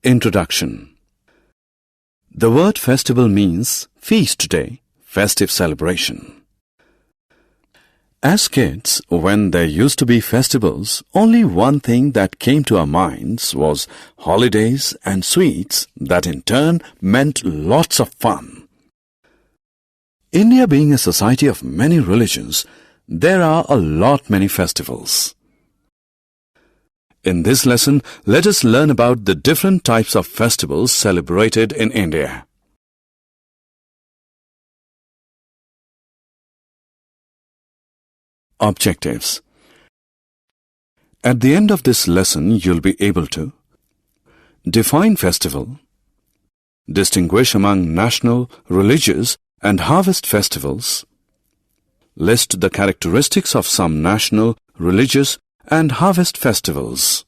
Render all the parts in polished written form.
Introduction. The word festival means feast day, festive celebration. As kids, when there used to be festivals, only one thing that came to our minds was holidays and sweets that in turn meant lots of fun. India being a society of many religions, there are many festivals. In this lesson, let us learn about the different types of festivals celebrated in India. Objectives. At the end of this lesson, you'll be able to define festival, distinguish among national, religious and harvest festivals, list the characteristics of some national, religious and harvest festivals.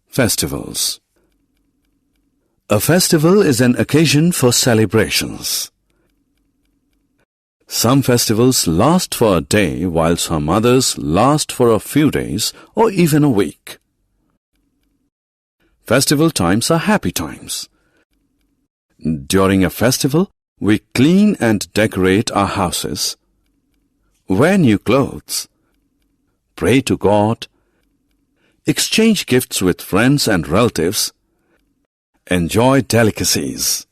Festivals. A festival is an occasion for celebrations. Some festivals last for a day, while some others last for a few days or even a week. Festival times are happy times. During a festival, we clean and decorate our houses, wear new clothes, pray to God, exchange gifts with friends and relatives, enjoy delicacies.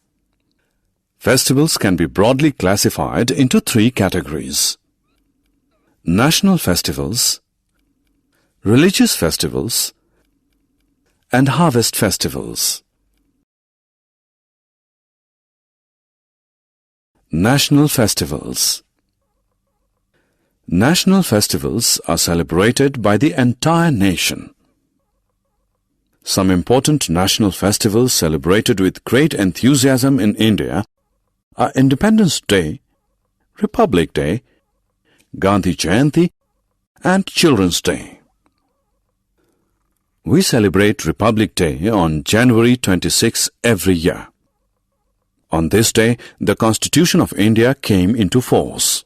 Festivals can be broadly classified into three categories: national festivals, religious festivals, and harvest festivals. National festivals. National festivals are celebrated by the entire nation. Some important national festivals celebrated with great enthusiasm in India are Independence Day, Republic Day, Gandhi Jayanti, and Children's Day. We celebrate Republic Day on January 26 every year. On this day, the Constitution of India came into force.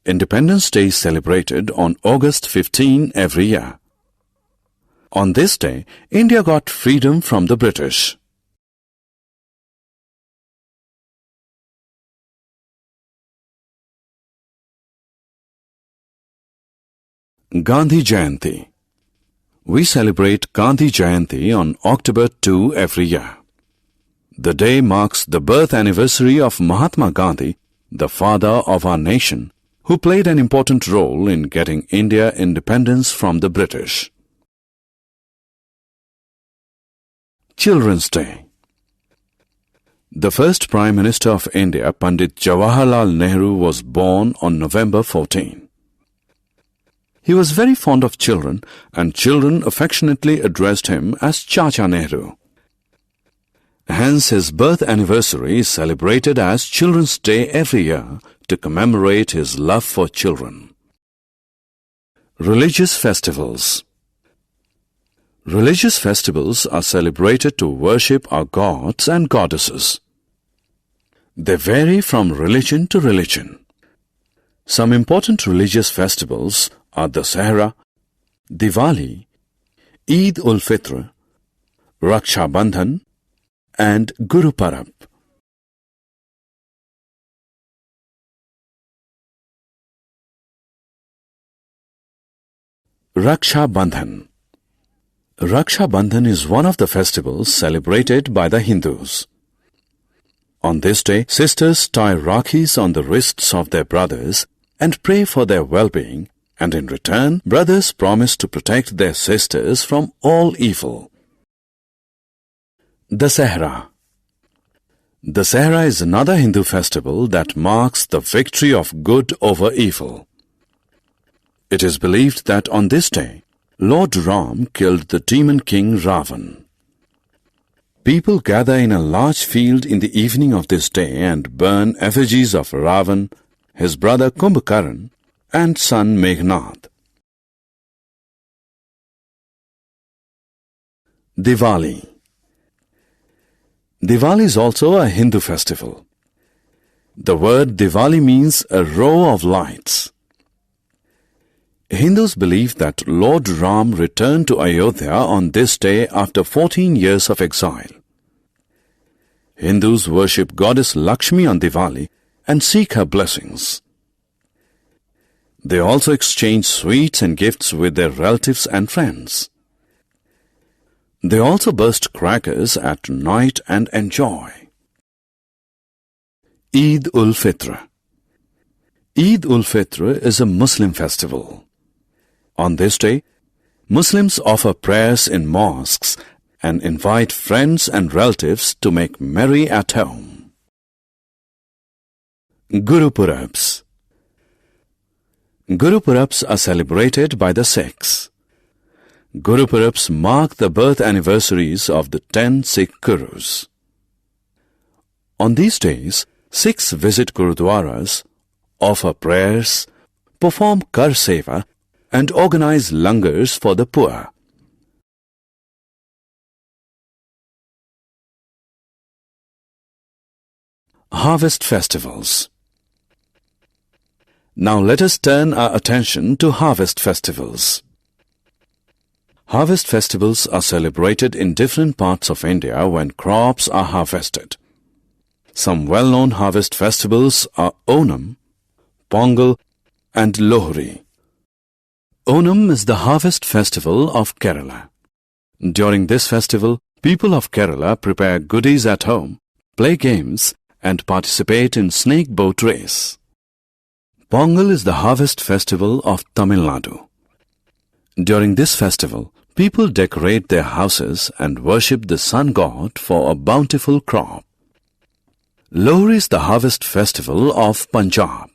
Independence Day is celebrated on August 15 every year. On this day, India got freedom from the British. Gandhi Jayanti. We celebrate Gandhi Jayanti on October 2 every year. The day marks the birth anniversary of Mahatma Gandhi, the father of our nation, who played an important role in getting India independence from the British. Children's Day. The first Prime Minister of India, Pandit Jawaharlal Nehru, was born on November 14. He was very fond of children, and children affectionately addressed him as Chacha Nehru. Hence, his birth anniversary is celebrated as Children's Day every year to commemorate his love for children. Religious festivals. Religious festivals are celebrated to worship our gods and goddesses. They vary from religion to religion. Some important religious festivals are Dasahra, Diwali, Eid ul Fitr, Raksha Bandhan, and Guru Parab. Raksha Bandhan. Raksha Bandhan is one of the festivals celebrated by the Hindus. On this day, sisters tie rakhis on the wrists of their brothers and pray for their well-being, and in return, brothers promise to protect their sisters from all evil. Dasahra. Dasahra is another Hindu festival that marks the victory of good over evil. It is believed that on this day, Lord Ram killed the demon king Ravan. People gather in a large field in the evening of this day and burn effigies of Ravan, his brother Kumbhakaran, and son Meghnad. Diwali. Diwali is also a Hindu festival. The word Diwali means a row of lights. Hindus believe that Lord Ram returned to Ayodhya on this day after 14 years of exile. Hindus worship goddess Lakshmi on Diwali and seek her blessings. They also exchange sweets and gifts with their relatives and friends. They also burst crackers at night and enjoy. Eid-ul-Fitr. Eid-ul-Fitr is a Muslim festival. On this day, Muslims offer prayers in mosques and invite friends and relatives to make merry at home. Guru Purabs. Guru Purabs are celebrated by the Sikhs. Guru Purabs mark the birth anniversaries of the 10 Sikh Gurus. On these days, Sikhs visit Gurudwaras, offer prayers, perform Kar Seva, and organize langars for the poor. Harvest festivals. Now let us turn our attention to harvest festivals. Harvest festivals are celebrated in different parts of India when crops are harvested. Some well-known harvest festivals are Onam, Pongal, and Lohri. Onam is the harvest festival of Kerala. During this festival, people of Kerala prepare goodies at home, play games, and participate in snake boat race. Pongal is the harvest festival of Tamil Nadu. During this festival, people decorate their houses and worship the sun god for a bountiful crop. Lohri is the harvest festival of Punjab.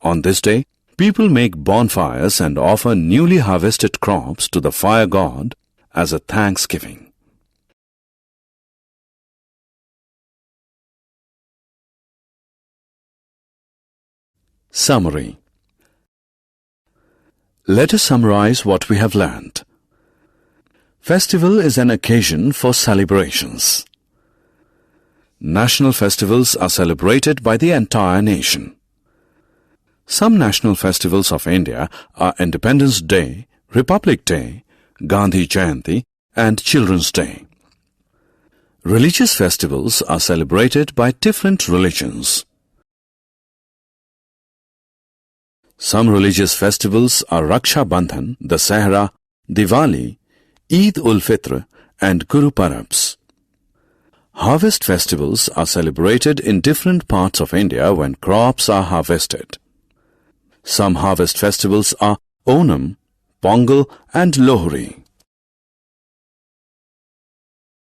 On this day, people make bonfires and offer newly harvested crops to the fire god as a thanksgiving. Summary. Let us summarize what we have learned. Festival is an occasion for celebrations. National festivals are celebrated by the entire nation. Some national festivals of India are Independence Day, Republic Day, Gandhi Jayanti, and Children's Day. Religious festivals are celebrated by different religions. Some religious festivals are Raksha Bandhan, Dasahra, Diwali, Eid-ul-Fitr, and Guru Purabs. Harvest festivals are celebrated in different parts of India when crops are harvested. Some harvest festivals are Onam, Pongal, and Lohri.